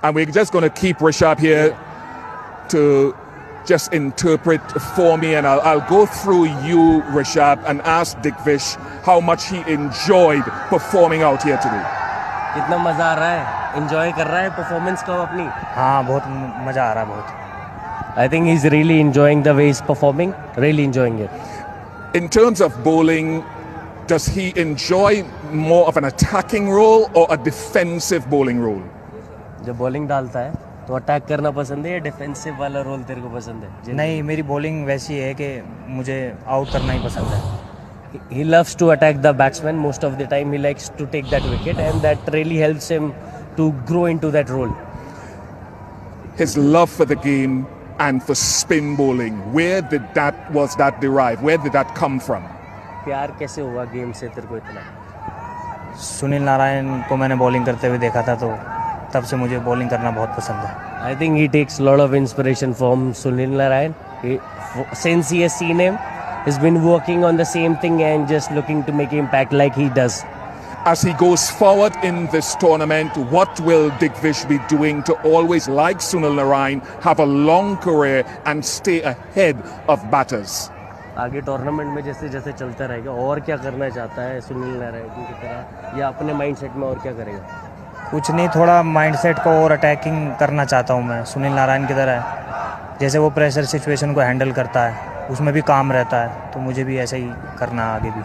And we're just going to keep Rishabh here to just interpret for me, and I'll go through you, Rishabh, and ask Digvish how much he enjoyed performing out here today. कितना मजा आ रहा है, enjoy कर रहा है performance को अपनी? हाँ, बहुत मजा आ रहा है बहुत. I think he's really enjoying the way he's performing, really enjoying it. In terms of bowling, does he enjoy more of an attacking role or a defensive bowling role? जब bowling डालता है तो अटैक करना पसंद है या defensive वाला role तेरे को पसंद है? नहीं, मेरी बॉलिंग वैसी है कि मुझे आउट करना ही पसंद है. He loves to attack the batsman most of the time. He likes to take that wicket, and that really helps him to grow into that role. His love for the game and for spin bowling, was that derived? Where did that come from? प्यार कैसे हुआ game से तेरे को इतना? सुनील नारायण को मैंने bowling करते हुए देखा था, तो तब से मुझे बॉलिंग करना बहुत पसंद है. I think he takes a lot of inspiration from Sunil Narayan. Since he has seen him, he's been working on the same thing and just looking to make impact like he does. As he goes forward in this tournament, what will Digvish be doing to always, like Sunil Narayan, have a long career and stay ahead of batters? आगे tournament में जैसे जैसे चलता रहेगा, और क्या करना चाहता है सुनील नारायण की तरह, या अपने माइंडसेट में और क्या करेगा? कुछ नहीं, थोड़ा माइंडसेट को और अटैकिंग करना चाहता हूँ मैं, सुनील नारायण की तरह. जैसे वो प्रेशर सिचुएशन को हैंडल करता है, उसमें भी काम रहता है, तो मुझे भी ऐसा ही करना आगे भी.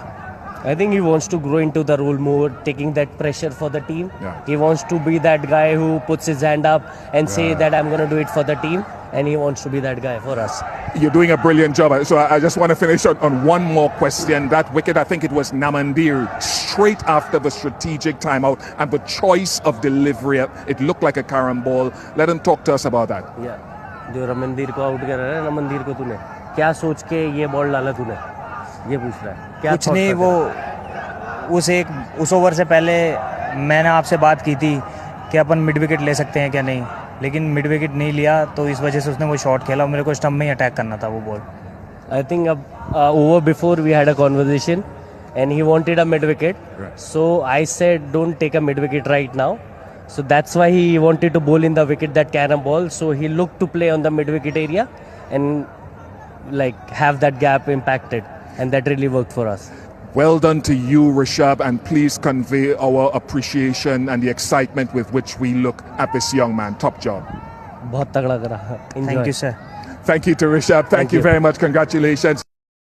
I think he wants to grow into the role more, taking that pressure for the team. Yeah. He wants to be that guy who puts his hand up and say that I'm going to do it for the team, and he wants to be that guy for us. You're doing a brilliant job. So I just want to finish on one more question. That wicket, I think it was Namandir, straight after the strategic timeout and the choice of delivery, it looked like a carambole. Let him talk to us about that. Yeah. जो रमनदीर को out कर रहा है, रमनदीर को तूने क्या सोच के ये बॉल डाला तूने, ये पूछ रहा है? क्या कुछ नहीं, वो उस ओवर से पहले मैंने आपसे बात की थी कि अपन मिड विकेट ले सकते हैं क्या नहीं, लेकिन मिड विकेट नहीं लिया, तो इस वजह से उसने वो शॉट खेला. मेरे को स्टंप में ही अटैक करना था वो ball. I think over before we had a conversation and he wanted a mid wicket. Right. So I said don't take a mid wicket right now. So that's why he wanted to bowl in the wicket, that carom ball. So he looked to play on the mid wicket area and like have that gap impacted, and that really worked for us. Well done to you, Rishabh, and please convey our appreciation and the excitement with which we look at this young man. Top job. बहुत तगड़ा करा. Enjoy. Thank you sir. Thank you to Rishabh. Thank you very much. Congratulations.